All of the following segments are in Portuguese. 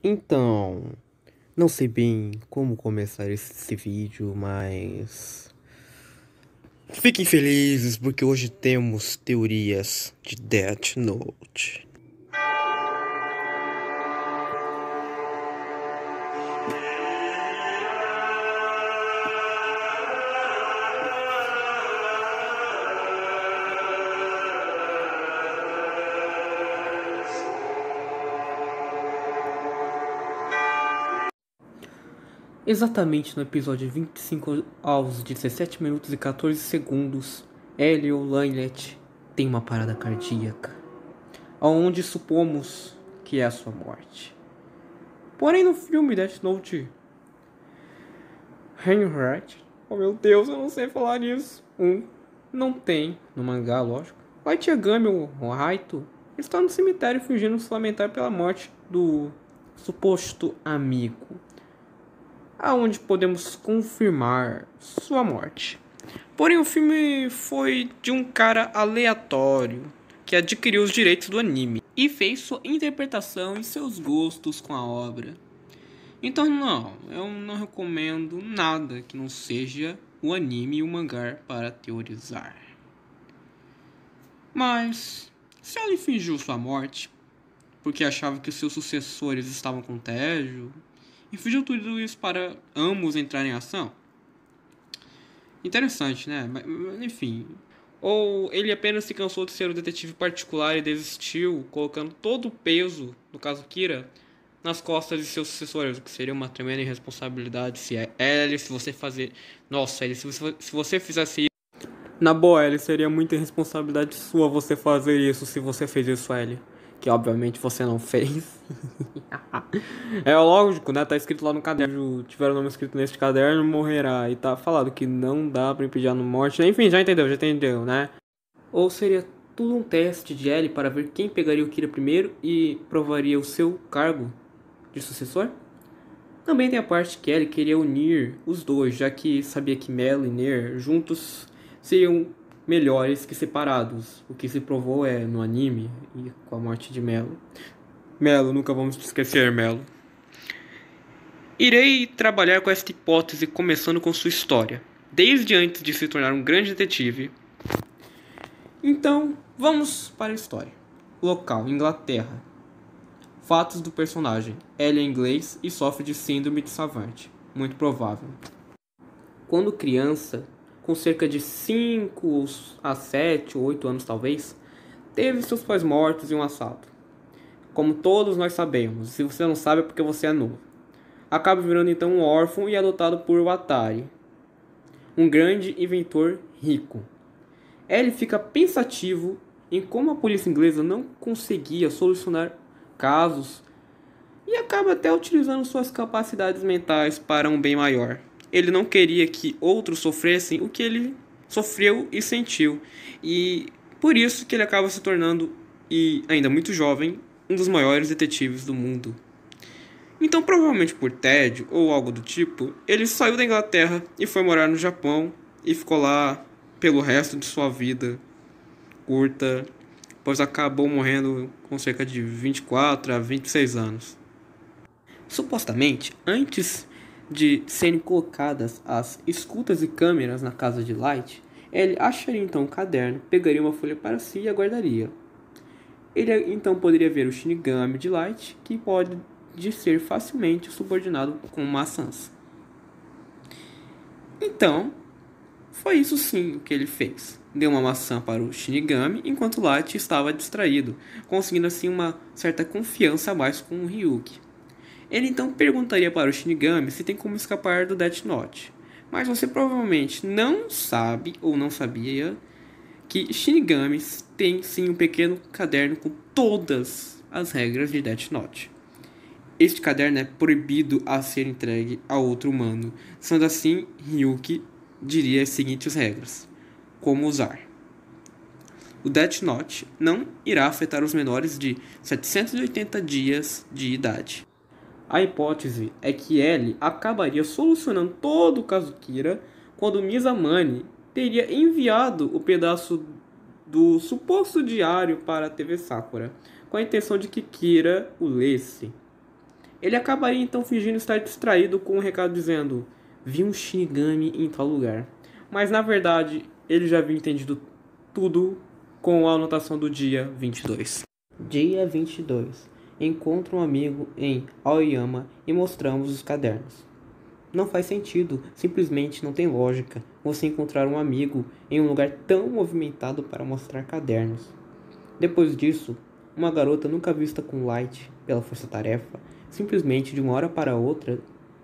Então, não sei bem como começar esse vídeo, mas fiquem felizes porque hoje temos teorias de Death Note. Exatamente no episódio 25 aos 17 minutos e 14 segundos, Helio Lynette tem uma parada cardíaca, aonde supomos que é a sua morte. Porém no filme Death Note, Henriette, oh meu Deus, eu não sei falar isso. Não tem, no mangá, lógico. Light Yagami, o Raito, está no cemitério fingindo se lamentar pela morte do suposto amigo, aonde podemos confirmar sua morte. Porém, o filme foi de um cara aleatório que adquiriu os direitos do anime e fez sua interpretação e seus gostos com a obra. Então, não, eu não recomendo nada que não seja o anime e o mangá para teorizar. Mas, se ele fingiu sua morte porque achava que os seus sucessores estavam com tédio e fingiu tudo isso para ambos entrarem em ação, interessante, né? Mas, enfim. Ou ele apenas se cansou de ser o detetive particular e desistiu, colocando todo o peso, no caso Kira, nas costas de seus sucessores, o que seria uma tremenda irresponsabilidade se é L, se você fazer. Nossa, L, se você fizesse isso. Na boa, L, seria muita irresponsabilidade sua você fazer isso se você fez isso, L. Que obviamente você não fez. É lógico, né? Tá escrito lá no caderno. Tiver o nome escrito neste caderno, morrerá. E tá falado que não dá pra impedir a morte. Enfim, já entendeu, né? Ou seria tudo um teste de L para ver quem pegaria o Kira primeiro e provaria o seu cargo de sucessor? Também tem a parte que L queria unir os dois, já que sabia que Melo e Ner juntos seriam melhores que separados. O que se provou é no anime e com a morte de Melo. Melo, nunca vamos te esquecer, Melo. Irei trabalhar com esta hipótese começando com sua história, desde antes de se tornar um grande detetive. Então, vamos para a história. Local: Inglaterra. Fatos do personagem: ele é inglês e sofre de síndrome de Savant, muito provável. Quando criança, com cerca de 5 a 7 ou 8 anos talvez, teve seus pais mortos em um assalto. Como todos nós sabemos, se você não sabe é porque você é novo. Acaba virando então um órfão e adotado por Watari, um grande inventor rico. Ele fica pensativo em como a polícia inglesa não conseguia solucionar casos e acaba até utilizando suas capacidades mentais para um bem maior. Ele não queria que outros sofressem o que ele sofreu e sentiu, e por isso que ele acaba se tornando, e ainda muito jovem, um dos maiores detetives do mundo. Então, provavelmente por tédio ou algo do tipo, ele saiu da Inglaterra e foi morar no Japão e ficou lá pelo resto de sua vida curta, pois acabou morrendo com cerca de 24 a 26 anos. Supostamente, antes de serem colocadas as escutas e câmeras na casa de Light, ele acharia então um caderno, pegaria uma folha para si e aguardaria. Ele então poderia ver o Shinigami de Light, que pode ser facilmente subordinado com maçãs. Então, foi isso sim o que ele fez. Deu uma maçã para o Shinigami, enquanto Light estava distraído, conseguindo assim uma certa confiança a mais com o Ryuki. Ele então perguntaria para o Shinigami se tem como escapar do Death Note. Mas você provavelmente não sabe ou não sabia que Shinigamis tem sim um pequeno caderno com todas as regras de Death Note. Este caderno é proibido a ser entregue a outro humano, sendo assim, Ryuki diria as seguintes regras: como usar. O Death Note não irá afetar os menores de 780 dias de idade. A hipótese é que L acabaria solucionando todo o caso Kira quando Mizamani teria enviado o pedaço do suposto diário para a TV Sakura, com a intenção de que Kira o lesse. Ele acabaria então fingindo estar distraído com um recado dizendo: vi um Shinigami em tal lugar. Mas na verdade, ele já havia entendido tudo com a anotação do dia 22. Dia 22. Encontro um amigo em Aoyama e mostramos os cadernos. Não faz sentido, simplesmente não tem lógica você encontrar um amigo em um lugar tão movimentado para mostrar cadernos. Depois disso, uma garota nunca vista com Light pela força-tarefa, simplesmente de uma hora para outra,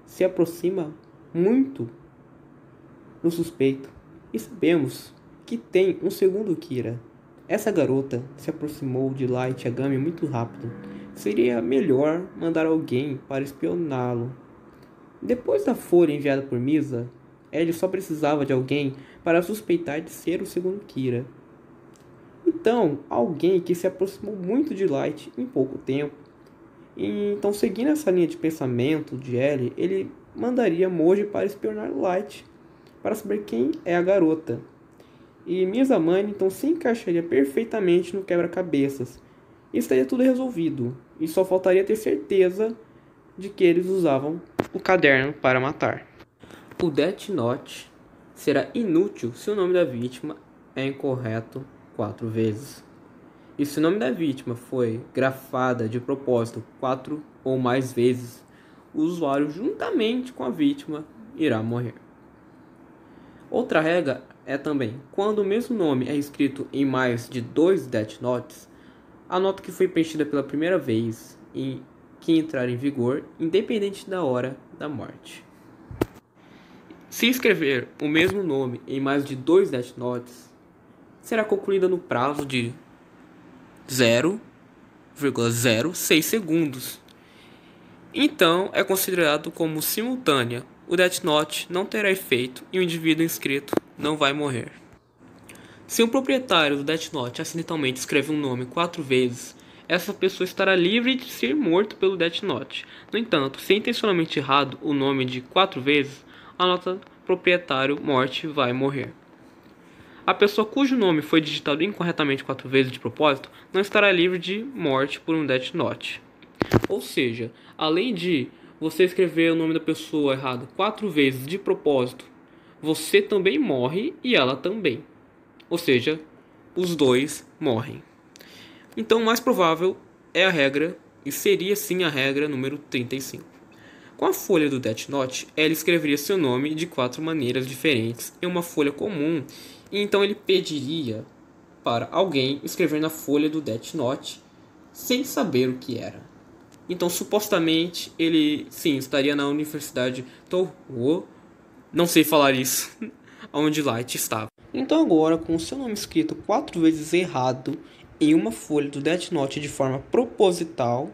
se aproxima muito do suspeito e sabemos que tem um segundo Kira. Essa garota se aproximou de Light Yagami muito rápido. Seria melhor mandar alguém para espioná-lo. Depois da folha enviada por Misa, ele só precisava de alguém para suspeitar de ser o segundo Kira. Então, alguém que se aproximou muito de Light em pouco tempo. Então, seguindo essa linha de pensamento de Ellie, ele mandaria Moji para espionar Light, para saber quem é a garota. E Mizamani então se encaixaria perfeitamente no quebra-cabeças. E estaria tudo resolvido. E só faltaria ter certeza de que eles usavam o caderno para matar. O Death Note será inútil se o nome da vítima é incorreto 4 vezes. E se o nome da vítima foi grafada de propósito 4 ou mais vezes, o usuário, juntamente com a vítima, irá morrer. Outra regra é também, quando o mesmo nome é escrito em mais de 2 Death Notes, a nota que foi preenchida pela primeira vez e que entrar em vigor, independente da hora da morte. Se escrever o mesmo nome em mais de 2 Death Notes, será concluída no prazo de 0,06 segundos. Então, é considerado como simultânea. O Death Note não terá efeito e o indivíduo inscrito não vai morrer. Se um proprietário do Death Note acidentalmente escreve um nome 4 vezes, essa pessoa estará livre de ser morto pelo Death Note. No entanto, se intencionalmente errado o nome de 4 vezes, a nota proprietário morte vai morrer. A pessoa cujo nome foi digitado incorretamente 4 vezes de propósito não estará livre de morte por um Death Note. Ou seja, além de você escrever o nome da pessoa errado 4 vezes de propósito, você também morre e ela também. Ou seja, os dois morrem. Então, o mais provável é a regra, e seria sim a regra número 35. Com a folha do Death Note, ele escreveria seu nome de 4 maneiras diferentes em uma folha comum, e então ele pediria para alguém escrever na folha do Death Note sem saber o que era. Então, supostamente, ele sim estaria na Universidade Touhou, não sei falar isso, onde Light estava. Então agora, com o seu nome escrito 4 vezes errado em uma folha do Death Note de forma proposital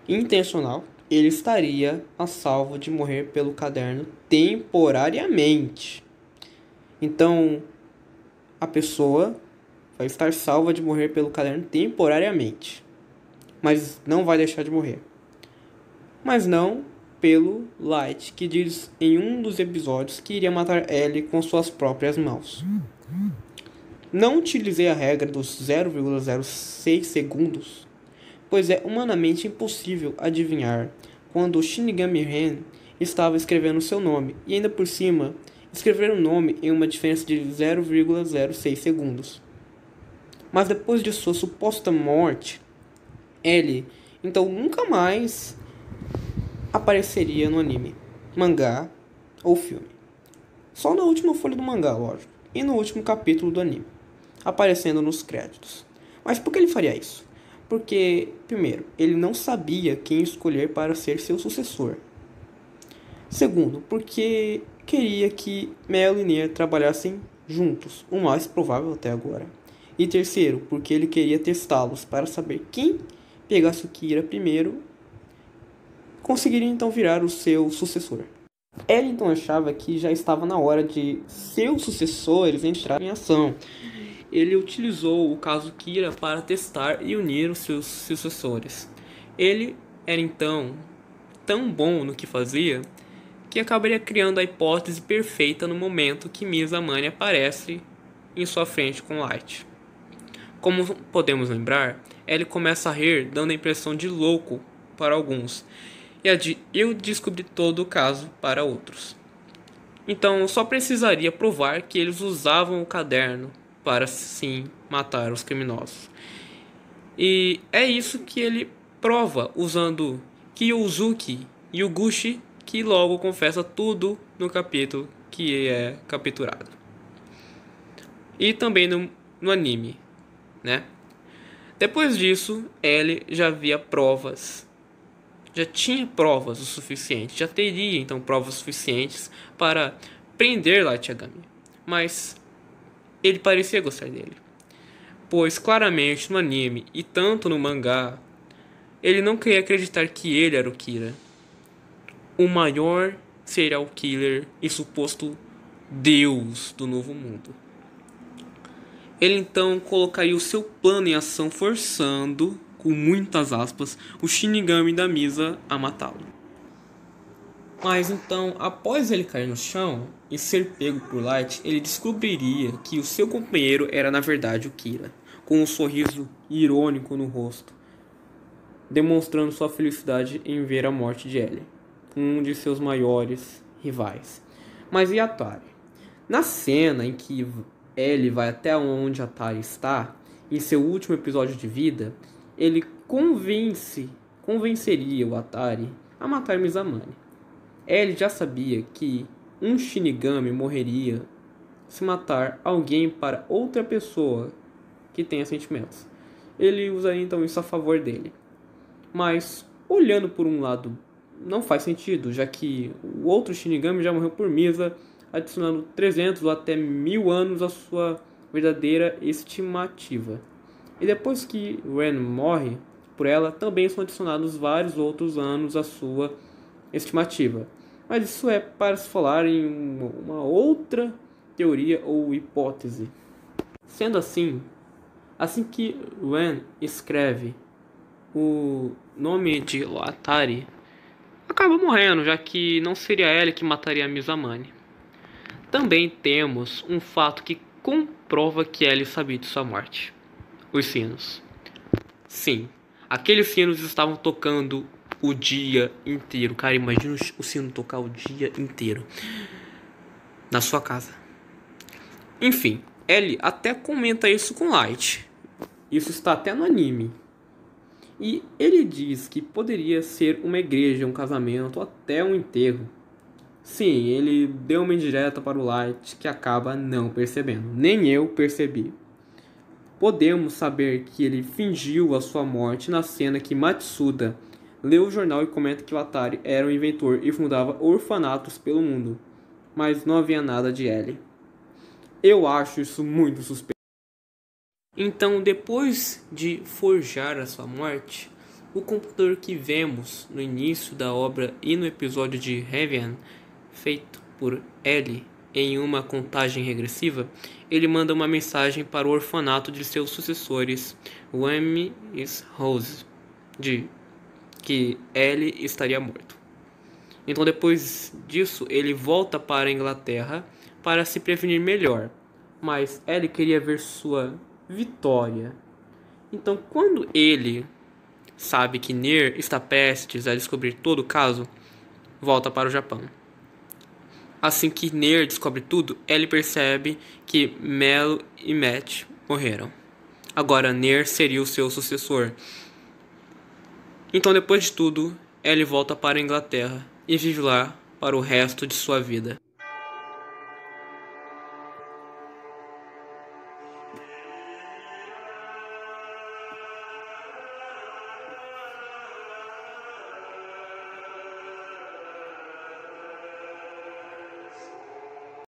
e intencional, ele estaria a salvo de morrer pelo caderno temporariamente. Então, a pessoa vai estar salva de morrer pelo caderno temporariamente, mas não vai deixar de morrer. Mas não pelo Light, que diz em um dos episódios que iria matar Ellie com suas próprias mãos. Não utilizei a regra dos 0,06 segundos, pois é humanamente impossível adivinhar quando o Shinigami Ren estava escrevendo seu nome, e ainda por cima, escrever um nome em uma diferença de 0,06 segundos. Mas depois de sua suposta morte, Ellie então nunca mais apareceria no anime, mangá ou filme. Só na última folha do mangá, lógico, e no último capítulo do anime, aparecendo nos créditos. Mas por que ele faria isso? Porque, primeiro, ele não sabia quem escolher para ser seu sucessor. Segundo, porque queria que Mel e Nier trabalhassem juntos, o mais provável até agora. E terceiro, porque ele queria testá-los para saber quem pegasse o Kira primeiro conseguiria então virar o seu sucessor. Ele então achava que já estava na hora de seus sucessores entrarem em ação. Ele utilizou o caso Kira para testar e unir os seus sucessores. Ele era então tão bom no que fazia que acabaria criando a hipótese perfeita no momento que Mizamani aparece em sua frente com Light. Como podemos lembrar, ele começa a rir, dando a impressão de louco para alguns, e a de eu descobri todo o caso para outros. Então só precisaria provar que eles usavam o caderno para sim matar os criminosos. E é isso que ele prova usando Kiyozuki Yuguchi, que logo confessa tudo no capítulo que é capturado. E também no anime, né? Depois disso, ele já havia provas. Já tinha provas o suficiente. Já teria então provas suficientes para prender Light Yagami. Mas ele parecia gostar dele. Pois claramente no anime e tanto no mangá, ele não queria acreditar que ele era o Kira, o maior serial killer e suposto deus do novo mundo. Ele então colocaria o seu plano em ação, forçando, com muitas aspas, o Shinigami da Misa a matá-lo. Mas então, após ele cair no chão e ser pego por Light, ele descobriria que o seu companheiro era na verdade o Kira, com um sorriso irônico no rosto, demonstrando sua felicidade em ver a morte de Ellie, um de seus maiores rivais. Mas e Atari? Na cena em que Ellie vai até onde Atari está, em seu último episódio de vida, ele convenceria o Atari a matar Mizamani. Ellie já sabia que um Shinigami morreria se matar alguém para outra pessoa que tenha sentimentos. Ele usaria então isso a favor dele. Mas, olhando por um lado, não faz sentido, já que o outro Shinigami já morreu por Misa, adicionando 300 ou até 1000 anos à sua verdadeira estimativa. E depois que Ren morre por ela, também são adicionados vários outros anos à sua estimativa. Mas isso é para se falar em uma outra teoria ou hipótese. Sendo assim que Ren escreve o nome de Atari, acaba morrendo, já que não seria ela que mataria a Mizamani. Também temos um fato que comprova que Ellie sabia de sua morte: os sinos. Sim, aqueles sinos estavam tocando o dia inteiro. Cara, imagina o sino tocar o dia inteiro na sua casa. Enfim, Ellie até comenta isso com Light. Isso está até no anime. E ele diz que poderia ser uma igreja, um casamento ou até um enterro. Sim, ele deu uma indireta para o Light que acaba não percebendo. Nem eu percebi. Podemos saber que ele fingiu a sua morte na cena que Matsuda lê o jornal e comenta que o Atari era um inventor e fundava orfanatos pelo mundo. Mas não havia nada de Ellie. Eu acho isso muito suspeito. Então, depois de forjar a sua morte, o computador que vemos no início da obra e no episódio de Heaven, feito por Ellie em uma contagem regressiva, ele manda uma mensagem para o orfanato de seus sucessores, Whammy e Rose, de que Ellie estaria morto. Então, depois disso, ele volta para a Inglaterra para se prevenir melhor, mas Ellie queria ver sua vitória. Então, quando ele sabe que Ner está prestes a descobrir todo o caso, volta para o Japão. Assim que Ner descobre tudo, ele percebe que Melo e Matt morreram. Agora Ner seria o seu sucessor. Então, depois de tudo, ele volta para a Inglaterra e vive lá para o resto de sua vida.